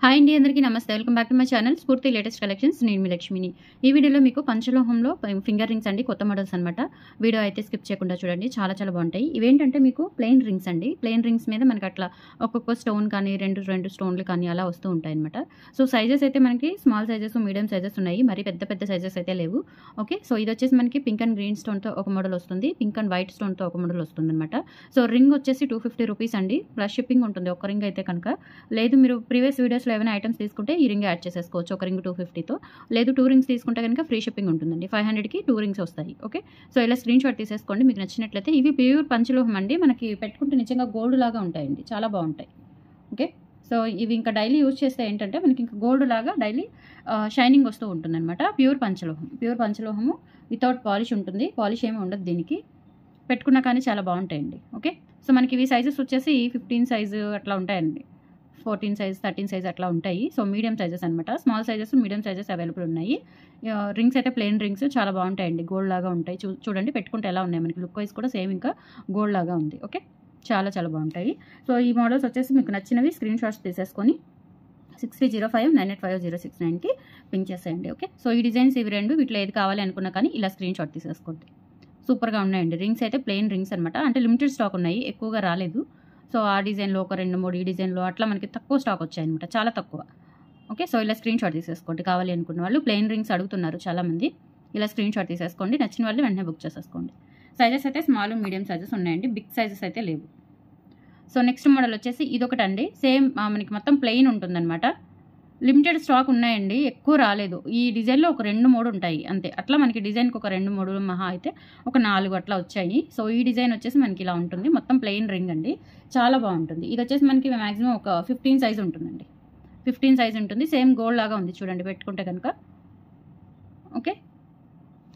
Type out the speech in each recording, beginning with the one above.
Hi అండి, అందరికీ నమస్తే. Welcome back to my channel స్ఫూర్తి లేటెస్ట్ కలెక్షన్స్. నేను మీ లక్ష్మిని. ఈ వీడియోలో మీకు పంచలోహంలో ఫింగర్ రింగ్స్ అండి, కొత్త మోడల్స్ అనమాట. వీడియో అయితే స్కిప్ చేయకుండా చూడండి, చాలా చాలా బాగుంటాయి. ఇవేంటంటే మీకు ప్లెయిన్ రింగ్స్ అండి. ప్లెయిన్ రింగ్స్ మీద మనకి అట్లా ఒక్కొక్క స్టోన్ కానీ రెండు స్టోన్లు కానీ అలా వస్తూ ఉంటాయి అనమాట. సో సైజెస్ అయితే మనకి స్మాల్ సైజెస్, మీడియం సైజెస్ ఉన్నాయి, మరి పెద్ద పెద్ద సైజెస్ అయితే లేవు. ఓకే, సో ఇది వచ్చేసి మనకి పింక్ అండ్ గ్రీన్ స్టోన్తో ఒక మోడల్ వస్తుంది, పింక్ అండ్ వైట్ స్టోన్తో ఒక మోడల్ వస్తుంది అనమాట. సో రింగ్ వచ్చేసి 250 రూపీస్ అండి, ప్లస్ షిప్పింగ్ ఉంటుంది ఒక రింగ్ అయితే కనుక. లేదు మీరు ప్రీవియస్ వీడియోస్లో ఏమైనా ఐటమ్స్ తీసుకుంటే ఈ రింగ్ యాడ్ చేసేసుకోవచ్చు, ఒక రింగ్ 250తో. లేదు 2 రింగ్స్ తీసుకుంటే కనుక ఫ్రీ షిప్పింగ్ ఉంటుందండి. 500కి 2 రింగ్స్ వస్తాయి. ఓకే, సో ఇలా స్క్రీన్ షాట్ తీసేసుకోండి మీకు నచ్చినట్లయితే. ఇవి ప్యూర్ పంచలోహం అండి, మనకి పెట్టుకుంటే నిజంగా గోల్డ్ లాగా ఉంటాయండి, చాలా బాగుంటాయి. ఓకే, సో ఇవి ఇంకా డైలీ యూజ్ చేస్తే ఏంటంటే మనకి ఇంకా గోల్డ్ లాగా డైలీ షైనింగ్ వస్తూ ఉంటుంది అనమాట. ప్యూర్ పంచలోహము వితౌట్ పాలిష్ ఉంటుంది, పాలిష్ ఏమి ఉండదు దీనికి. పెట్టుకున్నా కానీ చాలా బాగుంటాయండి. ఓకే, సో మనకి ఇవి సైజెస్ వచ్చేసి 15 సైజు అట్లా ఉంటాయండి, 14 సైజ్, 13 సైజ్ అట్లా ఉంటాయి. సో మీడియం సైజెస్ అనమాట. Small sizes, medium sizes available ఉన్నాయి. రింగ్స్ అయితే ప్లెయిన్ రింగ్స్ చాలా బాగుంటాయండి, గోల్డ్ లాగా ఉంటాయి. చూడండి పెట్టుకుంటే ఎలా ఉన్నాయి, మనకి లుక్ వైజ్ కూడా సేమ్ ఇంకా గోల్డ్ లాగా ఉంది. ఓకే, చాలా చాలా బాగుంటాయి. సో ఈ మోడల్స్ వచ్చేసి మీకు నచ్చినవి స్క్రీన్ షాట్స్ తీసేసుకొని 6305985069కి పింక్ చేసేయండి. ఓకే, సో ఈ డిజైన్స్ ఇవి రెండు, వీటిలో ఏది కావాలి అనుకున్నా కానీ ఇలా స్క్రీన్ షాట్ తీసేసుకోండి. సూపర్గా ఉన్నాయండి. రింగ్స్ అయితే ప్లెయిన్ రింగ్స్ అనమాట, అంటే లిమిటెడ్ స్టాక్ ఉన్నాయి, ఎక్కువగా రాలేదు. సో ఆ డిజైన్లో ఒక 2-3, ఈ డిజైన్లో అట్లా మనకి తక్కువ స్టాక్ వచ్చాయన్నమాట, చాలా తక్కువ. ఓకే, సో ఇలా స్క్రీన్ షాట్ తీసేసుకోండి. కావాలి అనుకున్న వాళ్ళు ప్లెయిన్ రింగ్స్ అడుగుతున్నారు చాలామంది, ఇలా స్క్రీన్ షాట్ తీసేసుకోండి. నచ్చిన వాళ్ళు వెంటనే బుక్ చేసేసుకోండి. సైజెస్ అయితే స్మాల్, మీడియం సైజెస్ ఉన్నాయండి, బిగ్ సైజెస్ అయితే లేవు. సో నెక్స్ట్ మోడల్ వచ్చేసి ఇదొకటి అండి, సేమ్ మనకి మొత్తం ప్లెయిన్ ఉంటుందన్నమాట. లిమిటెడ్ స్టాక్ ఉన్నాయండి, ఎక్కువ రాలేదు. ఈ డిజైన్లో ఒక 2-3 ఉంటాయి అంతే. అట్లా మనకి డిజైన్కి ఒక 2-3 మహా అయితే ఒక 4 అట్లా వచ్చాయి. సో ఈ డిజైన్ వచ్చేసి మనకి ఇలా ఉంటుంది, మొత్తం ప్లెయిన్ రింగ్ అండి, చాలా బాగుంటుంది. ఇది వచ్చేసి మనకి మ్యాక్సిమం ఒక 15 సైజ్ ఉంటుందండి, 15 సైజ్ ఉంటుంది. సేమ్ గోల్డ్ లాగా ఉంది చూడండి పెట్టుకుంటే కనుక. ఓకే,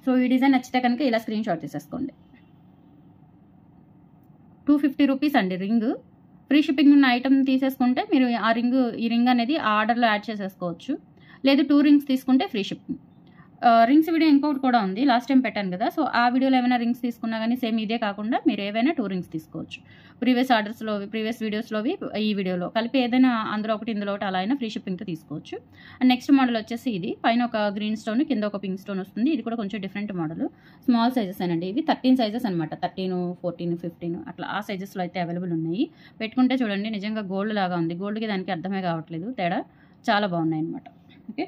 సో ఈ డిజైన్ నచ్చితే కనుక ఇలా స్క్రీన్ షాట్ తీసేసుకోండి. 250 రూపీస్ అండి రింగ్. ఫ్రీ షిప్పింగ్ ఉన్న ఐటమ్ తీసేసుకుంటే మీరు ఈ రింగ్ అనేది ఆర్డర్లో యాడ్ చేసేసుకోవచ్చు. లేదు 2 రింగ్స్ తీసుకుంటే ఫ్రీ షిప్పింగ్. రింగ్స్ వీడియో ఇంకొకటి కూడా ఉంది, లాస్ట్ టైం పెట్టాను కదా. సో ఆ వీడియోలో ఏమైనా రింగ్స్ తీసుకున్నా కానీ సేమ్ ఇదే కాకుండా మీరు ఏవైనా 2 రింగ్స్ తీసుకోవచ్చు. ప్రీవియస్ ఆర్డర్స్లో, ప్రీవియస్ వీడియోస్లోవి ఈ వీడియోలో కలిపి ఏదైనా అందులో ఒకటి ఇందులో ఒకటి అలా అయినా ఫ్రీ షిప్పింగ్తో తీసుకోవచ్చు. అండ్ నెక్స్ట్ మోడల్ వచ్చేసి ఇది, పైన ఒక గ్రీన్ స్టోన్, కింద ఒక పింక్ స్టోన్ వస్తుంది. ఇది కూడా కొంచెం డిఫరెంట్ మోడల్. స్మాల్ సైజెస్ అండి ఇవి, 13 సైజెస్ అనమాట, 13, 14, 15 అట్లా ఆ సైజెస్లో అయితే అవైలబుల్ ఉన్నాయి. పెట్టుకుంటే చూడండి నిజంగా గోల్డ్ లాగా ఉంది, గోల్డ్కి దానికి అర్థమే కావట్లేదు తేడా, చాలా బాగున్నాయి అనమాట. ఓకే,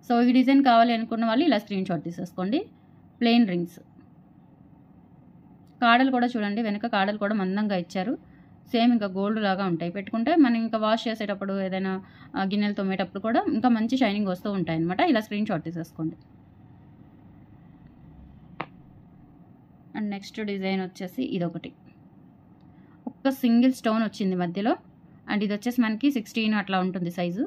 సో ఈ డిజైన్ కావాలి అనుకున్న వాళ్ళు ఇలా స్క్రీన్ షాట్ తీసేసుకోండి. ప్లెయిన్ రింగ్స్, కాడలు కూడా చూడండి, వెనక కాడలు కూడా మందంగా ఇచ్చారు, సేమ్ ఇంకా గోల్డ్ లాగా ఉంటాయి. పెట్టుకుంటే మనం ఇంకా వాష్ చేసేటప్పుడు, ఏదైనా గిన్నెలు తోమేటప్పుడు కూడా ఇంకా మంచి షైనింగ్ వస్తూ ఉంటాయి అనమాట. ఇలా స్క్రీన్ షాట్ తీసేసుకోండి. అండ్ నెక్స్ట్ డిజైన్ వచ్చేసి ఇదొకటి, ఒక్క సింగిల్ స్టోన్ వచ్చింది మధ్యలో. అండ్ ఇది వచ్చేసి మనకి 16 అట్లా ఉంటుంది సైజు.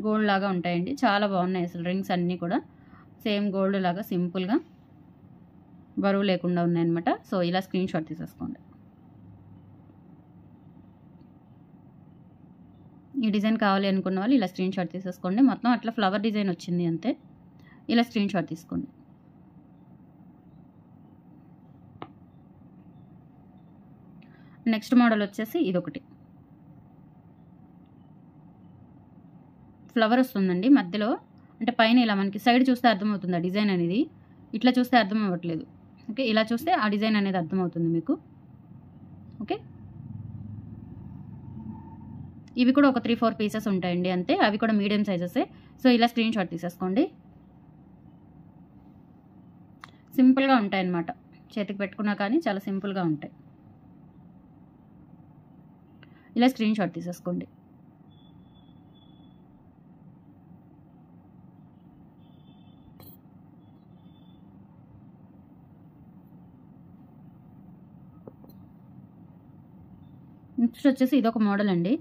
గోల్డ్ లాగా ఉంటాయండి, చాలా బాగున్నాయి అసలు రింగ్స్ అన్నీ కూడా. సేమ్ గోల్డ్ లాగా సింపుల్గా, బరువు లేకుండా ఉన్నాయన్నమాట. సో ఇలా స్క్రీన్ షాట్ తీసేసుకోండి. ఈ డిజైన్ కావాలి అనుకున్న వాళ్ళు ఇలా స్క్రీన్ షాట్ తీసేసుకోండి. మొత్తం అట్లా ఫ్లవర్ డిజైన్ వచ్చింది అంతే, ఇలా స్క్రీన్ షాట్ తీసుకోండి. నెక్స్ట్ మోడల్ వచ్చేసి ఇదొకటి, ఫ్లవర్ వస్తుందండి మధ్యలో, అంటే పైన ఇలా మనకి సైడ్ చూస్తే అర్థమవుతుంది ఆ డిజైన్ అనేది, ఇట్లా చూస్తే అర్థం అవ్వట్లేదు. ఓకే, ఇలా చూస్తే ఆ డిజైన్ అనేది అర్థమవుతుంది మీకు. ఓకే, ఇవి కూడా ఒక 3-4 పీసెస్ ఉంటాయండి అంతే, అవి కూడా మీడియం సైజెసే. సో ఇలా స్క్రీన్ షాట్ తీసేసుకోండి. సింపుల్గా ఉంటాయి అన్నమాట, చేతికి పెట్టుకున్నా కానీ చాలా సింపుల్గా ఉంటాయి. ఇలా స్క్రీన్ షాట్ తీసేసుకోండి. నెక్స్ట్ వచ్చేసి ఇదొక మోడల్ అండి.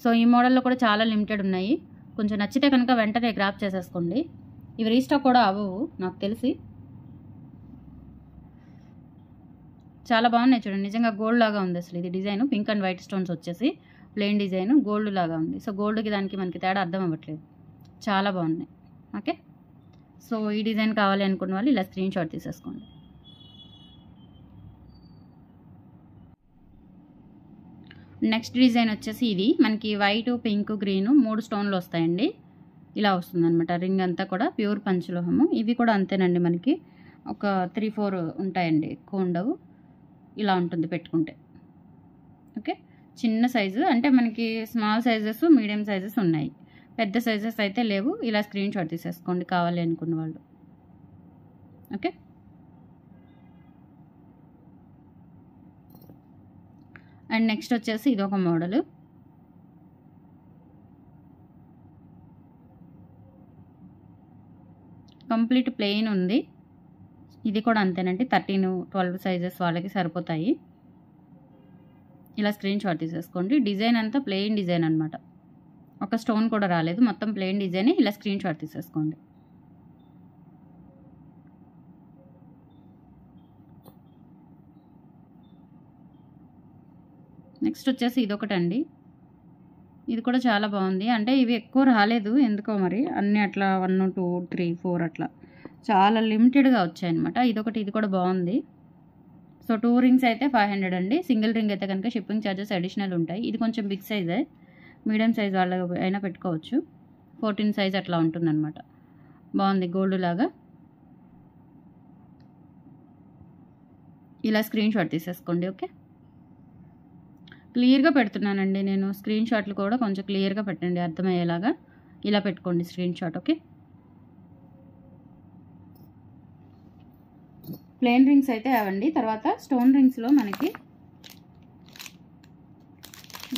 సో ఈ మోడల్లో కూడా చాలా లిమిటెడ్ ఉన్నాయి, కొంచెం నచ్చితే కనుక వెంటనే గ్రాప్ చేసేసుకోండి. ఇవి రీస్టాక్ కూడా అవ్వవు నాకు తెలిసి. చాలా బాగున్నాయి చూడండి, నిజంగా గోల్డ్ లాగా ఉంది అసలు. ఇది design pink and white stones వచ్చేసి ప్లెయిన్ డిజైన్, గోల్డ్ లాగా ఉంది. సో గోల్డ్కి దానికి మనకి తేడా అర్థం అవ్వట్లేదు, చాలా బాగున్నాయి. ఓకే, సో ఈ డిజైన్ కావాలి అనుకున్న వాళ్ళు ఇలా స్క్రీన్ షాట్ తీసేసుకోండి. నెక్స్ట్ డిజైన్ వచ్చేసి ఇది మనకి వైట్, పింక్, గ్రీన్ 3 స్టోన్లు వస్తాయండి. ఇలా వస్తుందన్నమాట. రింగ్ అంతా కూడా ప్యూర్ పంచలోహము. ఇవి కూడా అంతేనండి, మనకి ఒక 3-4 ఉంటాయండి, ఎక్కువ ఉండవు. ఇలా ఉంటుంది పెట్టుకుంటే. ఓకే, చిన్న సైజు అంటే మనకి స్మాల్ సైజెస్, మీడియం సైజెస్ ఉన్నాయి, పెద్ద సైజెస్ అయితే లేవు. ఇలా స్క్రీన్ షాట్ తీసేసుకోండి కావాలి అనుకున్న వాళ్ళు. ఓకే, అండ్ నెక్స్ట్ వచ్చేసి ఇదొక మోడల్. కంప్లీట్ ప్లెయిన్ ఉంది. ఇది కూడా అంతేనండి, 13-12 సైజెస్ వాళ్ళకి సరిపోతాయి. ఇలా స్క్రీన్ షాట్ తీసేసుకోండి. డిజైన్ అంతా ప్లెయిన్ డిజైన్ అనమాట, ఒక స్టోన్ కూడా రాలేదు, మొత్తం ప్లెయిన్ డిజైన్. ఇలా స్క్రీన్ షాట్ తీసేసుకోండి. నెక్స్ట్ వచ్చేసి ఇదొకటండి. ఇది కూడా చాలా బాగుంది. అంటే ఇవి ఎక్కువ రాలేదు ఎందుకో మరి, అన్నీ అట్లా 1, 2, 3, 4 అట్లా చాలా లిమిటెడ్గా వచ్చాయన్నమాట. ఇదొకటి, ఇది కూడా బాగుంది. సో 2 రింగ్స్ అయితే 500 అండి. సింగిల్ రింగ్ అయితే కనుక షిప్పింగ్ ఛార్జెస్ అడిషనల్ ఉంటాయి. ఇది కొంచెం బిగ్ సైజే, మీడియం సైజ్ వాళ్ళ అయినా పెట్టుకోవచ్చు. 14 సైజ్ అట్లా ఉంటుందన్నమాట. బాగుంది, గోల్డ్ లాగా. ఇలా స్క్రీన్ షాట్ తీసేసుకోండి. ఓకే, క్లియర్గా పెడుతున్నానండి నేను, స్క్రీన్ షాట్లు కూడా కొంచెం క్లియర్గా పెట్టండి అర్థమయ్యేలాగా. ఇలా పెట్టుకోండి screen shot. Okay, plain rings అయితే అవండి. తర్వాత స్టోన్ రింగ్స్లో మనకి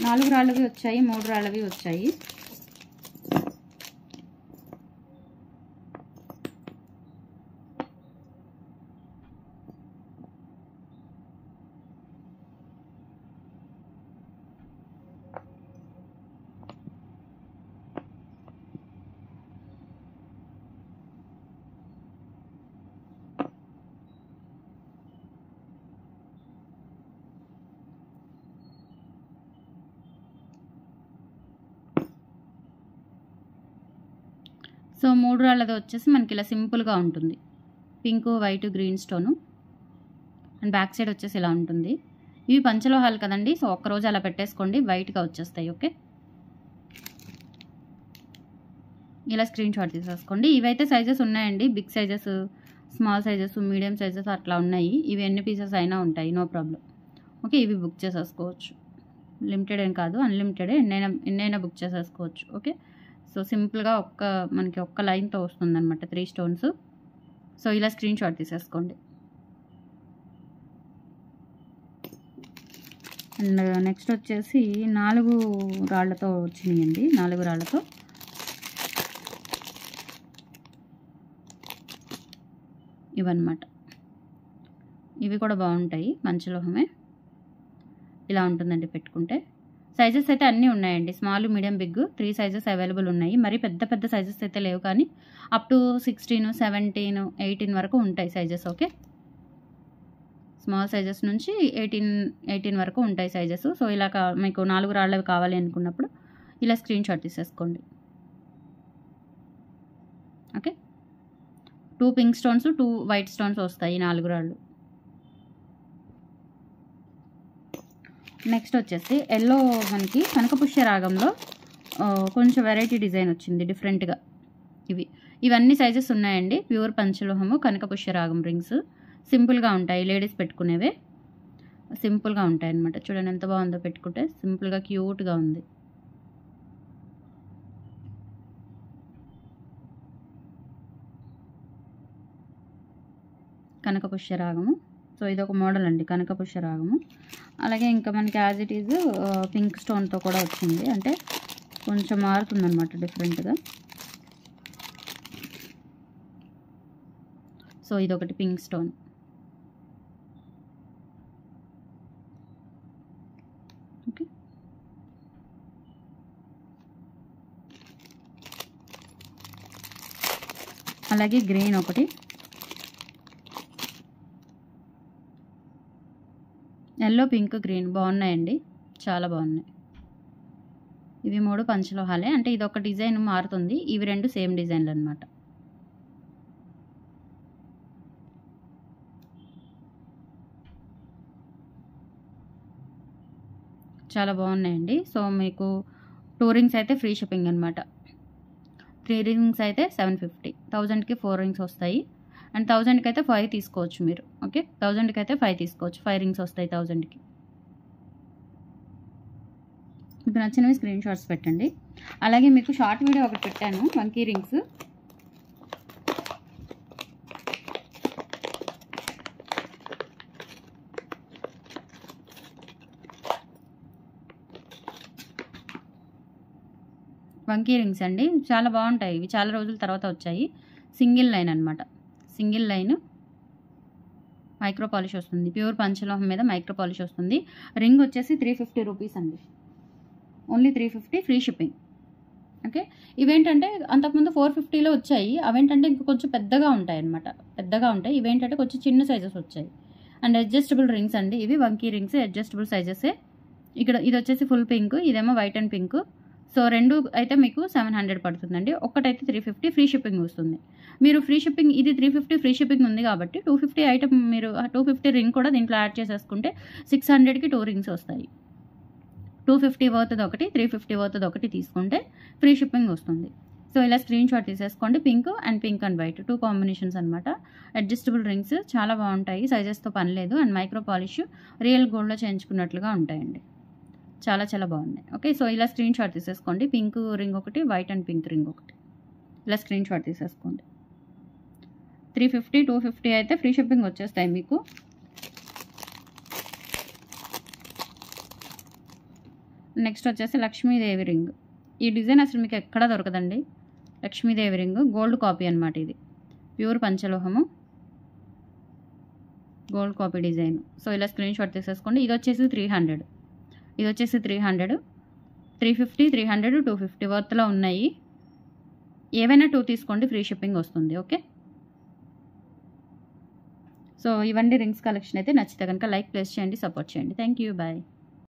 4 రాళ్ళవి వచ్చాయి, 3 రాళ్ళవి వచ్చాయి. సో 3 రాళ్ళది వచ్చేసి మనకి ఇలా సింపుల్గా ఉంటుంది, pink, white, green stone. And back side వచ్చేసి ఇలా ఉంటుంది. ఇవి పంచలోహాలు కదండి, సో ఒక్కరోజు అలా పెట్టేసుకోండి, వైట్గా వచ్చేస్తాయి. ఓకే, ఇలా స్క్రీన్ షాట్ తీసేసుకోండి. ఇవైతే సైజెస్ ఉన్నాయండి, big sizes, small sizes, medium sizes అట్లా ఉన్నాయి. ఇవి ఎన్ని పీసెస్ అయినా ఉంటాయి, నో ప్రాబ్లం. ఓకే, ఇవి బుక్ చేసేసుకోవచ్చు, లిమిటెడ్ ఏం కాదు, అన్లిమిటెడే, ఎన్నైనా బుక్ చేసేసుకోవచ్చు. ఓకే, సో సింపుల్గా మనకి ఒక్క లైన్తో వస్తుందన్నమాట 3 స్టోన్స్. సో ఇలా స్క్రీన్ షాట్ తీసేసుకోండి. అండ్ నెక్స్ట్ వచ్చేసి 4 రాళ్లతో వచ్చినాయండి, 4 రాళ్లతో. ఇవన్నమాట, ఇవి కూడా బాగుంటాయి, పంచలోహమే. ఇలా ఉంటుందండి పెట్టుకుంటే. సైజెస్ అయితే అన్నీ ఉన్నాయండి, small, medium, big 3 sizes available ఉన్నాయి. మరి పెద్ద పెద్ద సైజెస్ అయితే లేవు, కానీ అప్ టు 16, 17, 18 వరకు ఉంటాయి సైజెస్. ఓకే, స్మాల్ సైజెస్ నుంచి 18 వరకు ఉంటాయి సైజెస్. సో ఇలా మీకు 4 రాళ్ళవి కావాలి అనుకున్నప్పుడు ఇలా స్క్రీన్ షాట్ తీసేసుకోండి. Okay, 2 pink stones, 2 white stones వస్తాయి, 4 రాళ్ళు. నెక్స్ట్ వచ్చేసి ఎల్లో, మనకి కనకపుష్య రాగంలో కొంచెం వెరైటీ డిజైన్ వచ్చింది డిఫరెంట్గా. ఇవన్నీ సైజెస్ ఉన్నాయండి, ప్యూర్ పంచలోహము, కనకపుష్య రాగం రింగ్స్. సింపుల్గా ఉంటాయి, లేడీస్ పెట్టుకునేవే, సింపుల్గా ఉంటాయి అన్నమాట. చూడండి ఎంత బాగుందో పెట్టుకుంటే, సింపుల్గా క్యూట్గా ఉంది. కనకపుష్య రాగము. సో ఇదొక మోడల్ అండి, కనకపుష్య రాగము. అలాగే ఇంకా మనకి యాజ్ ఇట్ ఈజ్ పింక్ స్టోన్తో కూడా వచ్చింది, అంటే కొంచెం మారుతుందన్నమాట డిఫరెంట్గా. సో ఇదొకటి పింక్ స్టోన్. ఓకే, అలాగే గ్రీన్ ఒకటి, ఎల్లో, పింక్, గ్రీన్ బాగున్నాయండి, చాలా బాగున్నాయి. ఇవి 3 పంచలోహాలే, అంటే ఇది ఒక డిజైన్ మారుతుంది, ఇవి 2 సేమ్ డిజైన్లు అనమాట. చాలా బాగున్నాయండి. సో మీకు 2 రింగ్స్ అయితే ఫ్రీ షిప్పింగ్ అనమాట. 3 రింగ్స్ అయితే 750, 1000కి 4 రింగ్స్ వస్తాయి. అండ్ 1000కి అయితే 5 తీసుకోవచ్చు మీరు. ఓకే, 1000కి అయితే 5 తీసుకోవచ్చు. 5 రింగ్స్ వస్తాయి 1000కి. మీకు నచ్చినవి స్క్రీన్ షాట్స్ పెట్టండి. అలాగే మీకు షార్ట్ వీడియో ఒకటి పెట్టాను, వంకీ రింగ్స్. వంకీ రింగ్స్ అండి, చాలా బాగుంటాయి. ఇవి చాలా రోజుల తర్వాత వచ్చాయి. సింగిల్ లైన్ అనమాట. సింగిల్ లైన్ మైక్రో పాలిష్ వస్తుంది. ప్యూర్ పంచలోహం మీద మైక్రో పాలిష్ వస్తుంది. రింగ్ వచ్చేసి 350 రూపీస్ అండి. Only 350 free shipping. ఓకే, ఇవేంటంటే అంతకుముందు 450లో వచ్చాయి. అవేంటంటే ఇంకా కొంచెం పెద్దగా ఉంటాయి అనమాట. పెద్దగా ఉంటాయి. ఇవేంటంటే కొంచెం చిన్న సైజెస్ వచ్చాయి. అండ్ అడ్జస్టబుల్ రింగ్స్ అండి ఇవి. వంకీ రింగ్స్ అడ్జస్టబుల్ సైజెసే. ఇక్కడ ఇది వచ్చేసి ఫుల్ పింక్, ఇదేమో వైట్ అండ్ పింక్. సో 2 అయితే మీకు 700 పడుతుందండి. ఒక్కటైతే 350 ఫ్రీ షిప్పింగ్ వస్తుంది. మీరు ఫ్రీ షిప్పింగ్ ఇది 350 ఫ్రీ షిప్పింగ్ ఉంది కాబట్టి 250 ఐటమ్ మీరు 250 రింగ్ కూడా దీంట్లో యాడ్ చేసేసుకుంటే 600కి 2 రింగ్స్ వస్తాయి. 250 వర్త్ది ఒకటి, 350 వర్త్ది ఒకటి తీసుకుంటే ఫ్రీ షిప్పింగ్ వస్తుంది. సో ఇలా స్క్రీన్ షాట్ తీసేసుకోండి. పింక్ అండ్ వైట్ 2 కాంబినేషన్స్ అనమాట. అడ్జస్టబుల్ రింగ్స్ చాలా బాగుంటాయి. సైజెస్తో పని లేదు. అండ్ మైక్రో పాలిష్ రియల్ గోల్డ్లో చేయించుకున్నట్లుగా ఉంటాయండి. చాలా చాలా బాగున్నాయి. ఓకే, సో ఇలా స్క్రీన్ షాట్ తీసేసుకోండి. పింక్ రింగ్ ఒకటి, వైట్ అండ్ పింక్ రింగ్ ఒకటి, ఇలా స్క్రీన్ షాట్ తీసేసుకోండి. 350, 250 అయితే ఫ్రీ షిప్పింగ్ వచ్చేస్తాయి మీకు. నెక్స్ట్ వచ్చేసి లక్ష్మీదేవి రింగ్. ఈ డిజైన్ అసలు మీకు ఎక్కడా దొరకదండి. లక్ష్మీదేవి రింగ్ గోల్డ్ కాపీ అనమాట. ఇది ప్యూర్ పంచలోహము గోల్డ్ కాపీ డిజైన్. సో ఇలా స్క్రీన్ షాట్ తీసేసుకోండి. ఇది వచ్చేసి 300, ఇది వచ్చేసి 300, 350, 300, 250 వర్త్లో ఉన్నాయి. ఏవైనా 2 తీసుకోండి, ఫ్రీ షిప్పింగ్ వస్తుంది. ఓకే, సో ఇవన్నీ రింగ్స్ కలెక్షన్ అయితే నచ్చితే కనుక లైక్ ప్లేస్ చేయండి, సపోర్ట్ చేయండి. Thank you, bye.